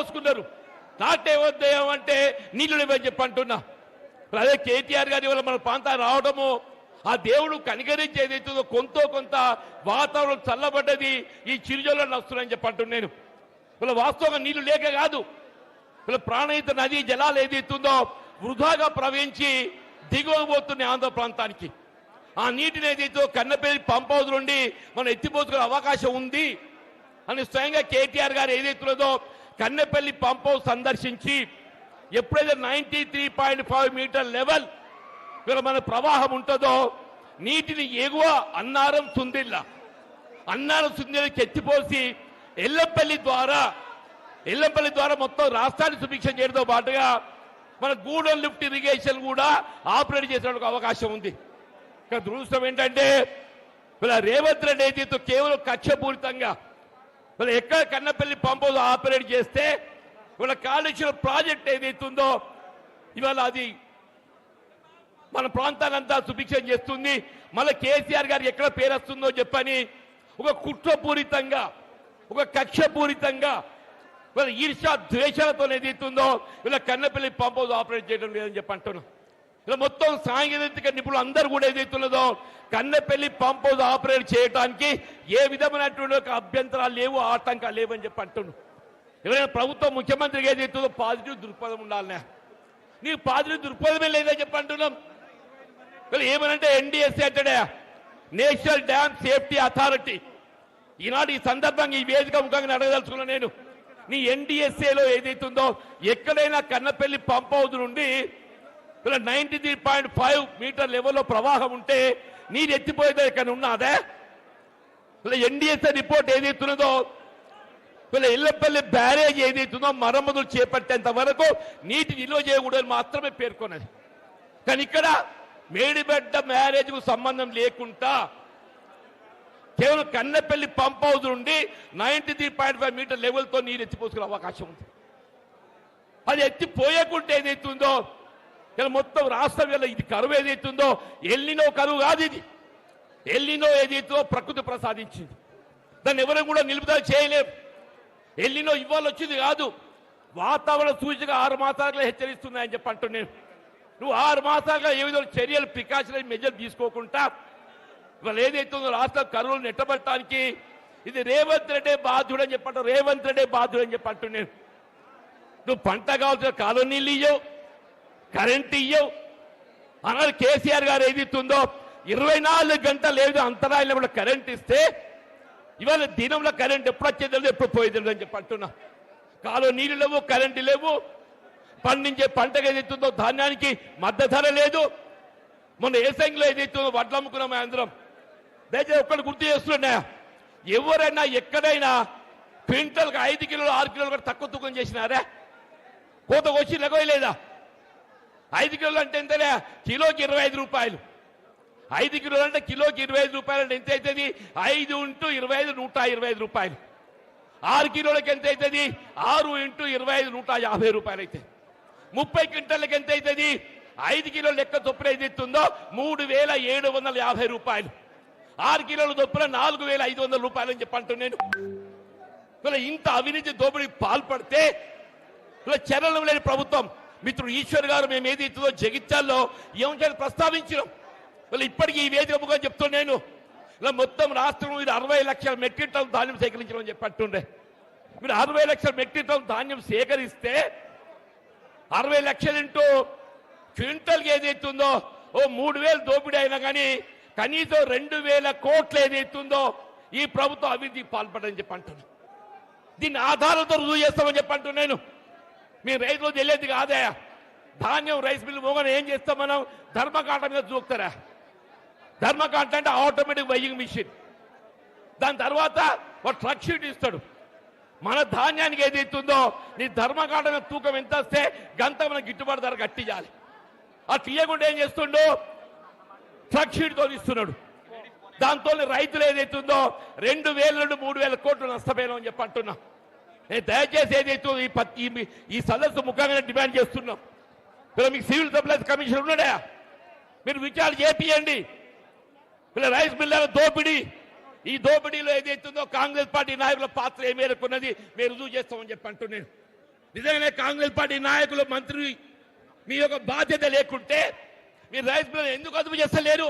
పోసుకున్నారు. నాటేమోద్దేయం అంటే నీళ్లు లేవని చెప్పి అంటున్నా. అదే కేటీఆర్ గారి వల్ల మన ప్రాంతాన్ని రావడము ఆ దేవుడు కనికరించి ఏదైతుందో కొంత వాతావరణం చల్లబడ్డది ఈ చిరుజల్లు వస్తున్నాయని చెప్పి అంటున్నాను. వీళ్ళ వాస్తవంగా నీళ్లు లేక కాదు, వీళ్ళ ప్రాణహిత నదీ జలాలు ఏదైతుందో వృధాగా ప్రవహించి దిగువబోతున్నాయి ఆంధ్ర ప్రాంతానికి. ఆ నీటిని ఏదైతే కన్నపల్లి పంప్ హౌస్ నుండి మనం ఎత్తిపోసుకునే అవకాశం ఉంది అని స్వయంగా కేటీఆర్ గారు ఏదైతున్నదో కన్నపల్లి పంప్ హౌస్ సందర్శించి ఎప్పుడైతే 93.5 మీటర్ లెవెల్ మన ప్రవాహం ఉంటుందో నీటిని ఎగువ అన్నారం సుందిళ్ళకి ఎత్తిపోసి ఎల్లంపల్లి ద్వారా మొత్తం రాష్ట్రాన్ని సుభిక్షం చేయడంతో పాటుగా మన గూడెం లిఫ్ట్ ఇరిగేషన్ కూడా ఆపరేట్ చేసేందుకు అవకాశం ఉంది. ఇక్కడ దురదృష్టం ఏంటంటే వీళ్ళ రేవంత్ రెడ్డి ఏదైతే కేవలం కక్షపూరితంగా వీళ్ళు ఎక్కడ కన్నపల్లి పంప్ హౌస్ ఆపరేట్ చేస్తే వీళ్ళ కాళేశ్వరం ప్రాజెక్ట్ ఏదైతుందో ఇవాళ అది మన ప్రాంతానంతా సుభిక్షం చేస్తుంది. మళ్ళీ కేసీఆర్ గారు ఎక్కడ పేరు వస్తుందో చెప్పని ఒక కుట్రపూరితంగా ఒక కక్షపూరితంగా వీళ్ళ ఈర్ష్యా ద్వేషాలతో ఏదైతుందో వీళ్ళ కన్నపల్లి పంప్ హౌస్ ఆపరేట్ చేయడం లేదని చెప్పి అంటున్నాం. ఇలా మొత్తం సాంకేతిక నిపుణులు అందరూ కూడా ఏదైతున్నదో కన్నపల్లి పంప్ హౌస్ ఆపరేట్ చేయడానికి ఏ విధమైనటువంటి అభ్యంతరాలు లేవు, ఆటంకాలు లేవని చెప్పి అంటున్నాం. ఎవరైనా ప్రభుత్వం ముఖ్యమంత్రికి ఏదైతుందో పాజిటివ్ దృక్పథం ఉండాలనే, నీకు పాజిటివ్ దృక్పథమే లేదని చెప్పి అంటున్నాం. ఏమనంటే ఎన్డీఎస్ఏ అంటాడే నేషనల్ డ్యామ్ సేఫ్టీ అథారిటీ. ఈనాడు ఈ సందర్భంగా ఈ వేదిక ముఖంగా అడగదలుచుకున్నా నేను, నీ ఎన్డీఎస్ఏలో ఏదైతుందో ఎక్కడైనా కన్నపల్లి పంప్ హౌస్ నుండి 93.5 మీటర్ లెవెల్లో ప్రవాహం ఉంటే నీరు ఎత్తిపోయేది ఇక్కడ ఉన్నదే? ఎన్డీఎస్ఏ రిపోర్ట్ ఏదైతున్నదో ఎల్లపల్లి బ్యారేజ్ ఏదైతుందో మరమ్మతులు చేపట్టేంత వరకు నీటి నిల్వ చేయకూడదని మాత్రమే పేర్కొన్నది. కానీ ఇక్కడ మేడిబెడ్డ బ్యారేజ్ కు సంబంధం లేకుండా కేవలం కన్నపల్లి పంప్ హౌస్ నుండి 93.5 మీటర్ లెవెల్తో నీరు ఎత్తిపోసుకునే అవకాశం ఉంది. అది ఎత్తిపోయకుంటే ఏదైతుందో ఇలా మొత్తం రాష్ట్రం ఇది కరువు ఏదైతుందో ఎల్లినో కరువు కాదు, ఇది ఎల్లినో ఏదైతుందో ప్రకృతి ప్రసాదించింది, దాన్ని ఎవరు కూడా నిలుపుదల చేయలేరు. ఎల్లినో ఇవాళ వచ్చింది కాదు, వాతావరణ సూచిక 6 మాసాలుగా హెచ్చరిస్తున్నాయని చెప్పి అంటున్నాను. నువ్వు 6 మాసాలుగా ఏ విధంగా చర్యలు ప్రికాషనరీ మెజర్ తీసుకోకుండా ఇవాళ ఏదైతుందో రాష్ట్ర కరువులు నెట్టబట్టడానికి ఇది రేవంత్ రెడ్డి బాధ్యుడు అని చెప్పంటావు, రేవంత్ రెడ్డి బాధ్యుడు అని చెప్పి అంటున్నాను. నువ్వు పంట కావాల్సిన కాలనీళ్ళు ఇయ్యవు, కరెంట్ ఇయ్యవు. అన్నారు కేసీఆర్ గారు ఏదైతుందో 24 గంటలు ఏదో అంతరాయంలో కూడా కరెంట్ ఇస్తే ఇవాళ దినంలో కరెంట్ ఎప్పుడు వచ్చేది ఎప్పుడు పోయేది అని చెప్పి అంటున్నా. కాలువ నీళ్ళు లేవు, కరెంటు లేవు, పండించే పంటకు ఏదైతుందో ధాన్యానికి మద్దతు ధర లేదు. మొన్న ఏసంగిలో ఏదైతుందో వడ్లు అమ్ముకున్నాం అందరం. దయచేసి ఒక్కటి గుర్తు చేస్తున్నా, ఎవరైనా ఎక్కడైనా క్వింటల్కి 5 కిలోలు 6 కిలోలు కూడా తక్కువ తూకం చేసినారా? కోత వచ్చి లెగవేయలేదా? 5 కిలోలు అంటే ఎంతలే? కిలోకి 25 రూపాయలు. 5 కిలోలు అంటే కిలోకి 25 రూపాయలు అంటే ఎంత అవుతుంది? 5 × 25 125 రూపాయలు. 6 కిలోలకి ఎంత అవుతుంది? 6 × 25 150 రూపాయలు అయితే 30 క్వింటల్కి ఎంత అవుతుంది? 5 కిలోల లెక్క చొప్పున ఏదైతుందో 3750 రూపాయలు. 6 కిలోల చొప్పున 4500 రూపాయలు అని చెప్పి అంటున్నాను. ఇంత అవినీతి దోపిడీకి పాల్పడితే చర్యలు లేని ప్రభుత్వం. మిత్రుడు ఈశ్వర్ గారు మేము ఏదైతుందో జగిత్యాల్లో ఏమంటే ప్రస్తావించినాం. ఇప్పటికీ ఈ వేదిక ముఖం చెప్తున్నాను, ఇలా మొత్తం రాష్ట్రంలో మీరు 60 లక్షల మెట్రిక్ టన్ ధాన్యం సేకరించడం చెప్పి అంటుండే. మీరు 60 లక్షల మెట్రిక్ టన్ ధాన్యం సేకరిస్తే 60 లక్షలు ఇంటూ క్వింటల్కి ఏదైతుందో 3000 దోపిడీ అయినా కానీ కనీసం 2000 కోట్లు ఏదైతుందో ఈ ప్రభుత్వం అవినీతికి పాల్పడని చెప్పి అంటున్నాను. దీన్ని ఆధారాలతో రుజువు చేస్తామని చెప్పి అంటున్నాను. మీ రైతులు తెలియదు కాదా? ధాన్యం రైస్ మిల్లు మోగని ఏం చేస్తాం మనం? ధర్మకాంట మీద చూపుతారా? ధర్మకాంట అంటే ఆటోమేటిక్ వెయ్యింగ్ మిషన్. దాని తర్వాత ఒక ట్రక్ షీట్ ఇస్తాడు. మన ధాన్యానికి ఏదైతుందో నీ ధర్మకాంట మీద తూకం ఎంత వస్తే గంత మనకు గిట్టుబాటు ధర కట్టించాలి. ఆ తీయకుండా ఏం చేస్తుండో ట్రక్ షీట్తో ఇస్తున్నాడు. దాంతో రైతులు ఏదైతుందో 2000 నుండి 3000 కోట్లు నష్టపోయామని చెప్పి అంటున్నా. నేను దయచేసి ఏదైతే ఈ సదస్సు ముఖ్యంగా డిమాండ్ చేస్తున్నాం. మీకు సివిల్ సప్లైస్ కమిషన్ ఉన్నాడా? మీరు విచారణ చేపియండి. రైస్ మిల్లర్ల దోపిడీ, ఈ దోపిడీలో ఏదైతుందో కాంగ్రెస్ పార్టీ నాయకుల పాత్ర ఏ మేరకు ఉన్నది మీరు రుజువు చేస్తామని చెప్పి అంటున్నాను. నిజంగానే కాంగ్రెస్ పార్టీ నాయకులు మంత్రి మీ యొక్క బాధ్యత లేకుంటే మీరు రైస్ మిల్లర్లు ఎందుకు అదుపు చేస్తలేరు?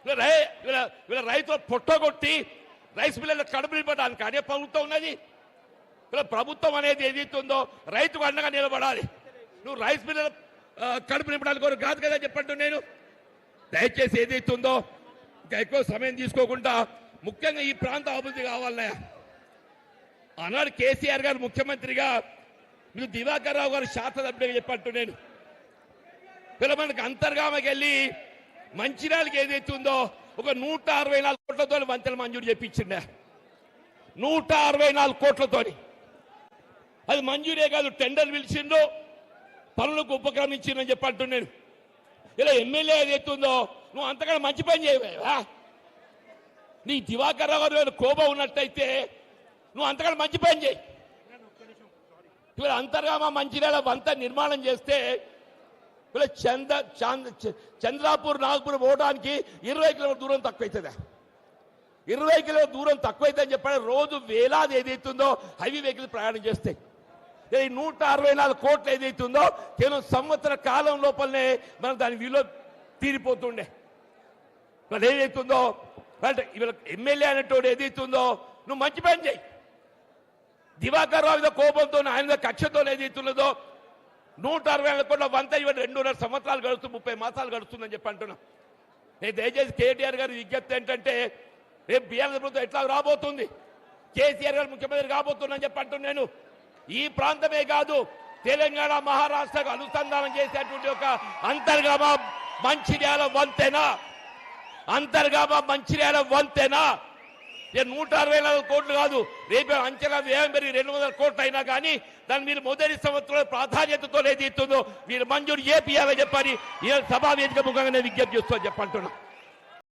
వీళ్ళ రైతులు పొట్టగొట్టి రైస్ మిల్లర్లు కడుపు నింపడానికి అనే ప్రభుత్వం ఉన్నది. వీళ్ళ ప్రభుత్వం అనేది ఏదైతుందో రైతుకు అండగా నిలబడాలి. నువ్వు రైస్ మిల్లర్ కడుపు నింపడానికి కూడా కాదు కదా చెప్పంటు నేను. దయచేసి ఏదైతుందో ఇంకా ఎక్కువ సమయం తీసుకోకుండా ముఖ్యంగా ఈ ప్రాంత అభివృద్ధి కావాలన్నాయా. ఆనాడు కేసీఆర్ గారు ముఖ్యమంత్రిగా మీరు దివాకర్ రావు గారు శాసనసభ్యుడిగా చెప్పట్టు నేను. వీళ్ళ మనకి అంతర్గామకి వెళ్ళి మంచిర్యాలకి ఏదైతుందో ఒక 164 కోట్లతో వంతెన మంజూరు చేపించిండే. 164 కోట్లతో అది మంజూరే కాదు, టెండర్ పిలిచిండ్రు, పనులకు ఉపక్రమించిందని చెప్పంటు నేను. ఇలా ఎమ్మెల్యే ఏదైతుందో నువ్వు అంతకన్నా మంచి పని చేయవా? నీ దివాకర్ రావు గారు కోపం ఉన్నట్టయితే నువ్వు అంతకన్నా మంచి పని చేయి. ఇవాళ అంతర్గామ మంచిర్యాల వంత నిర్మాణం చేస్తే ఇలా చంద్రాపూర్ నాగపూర్ పోవడానికి 20 కిలోమీటర్ దూరం తక్కువైతుందా? 20 కిలోమీటర్ దూరం తక్కువైతుందని చెప్పాడు. రోజు వేలాది ఏదైతుందో హైవే వెహికల్ ప్రయాణం చేస్తాయి. ఈ 164 కోట్లు ఏదైతుందో కేవలం సంవత్సర కాలం లోపలనే మనం దాని విలువ తీరిపోతుండే. మరి ఏదైతుందో ఇవాళ ఎమ్మెల్యే అనేటోడు ఏదైతుందో నువ్వు మంచి పని చేయి. దివాకర్ రావు మీద కోపంతో ఆయన మీద కక్షతో ఏదైతున్నదో 164 కోట్ల వంత ఇవాళ 2.5 సంవత్సరాలు గడుస్తుంది, 30 మాసాలు గడుస్తుందని చెప్పి అంటున్నా. నేను దయచేసి కేటీఆర్ గారి విజ్ఞప్తి ఏంటంటే రేపు బీఆర్ఎస్ ప్రభుత్వం ఎట్లా రాబోతుంది, కేసీఆర్ గారు ముఖ్యమంత్రి కాబోతుందని చెప్పి అంటున్నాను. ఈ ప్రాంతమే కాదు తెలంగాణ మహారాష్ట్రకు అనుసంధానం చేసేటువంటి ఒక అంతర్గామ మంచిర్యాల వంతెన 164 కోట్లు కాదు, రేపు అంచనా వ్యయం పెరిగి 200 కోట్లు అయినా కానీ దాన్ని మీరు మొదటి సంవత్సరంలో ప్రాధాన్యతతో ఏది ఇస్తుందో మీరు మంజూరు చేపియాలని చెప్పని ఈ సభా వేదిక ముఖంగా నేను విజ్ఞప్తి చేస్తూ చెప్పంటున్నా.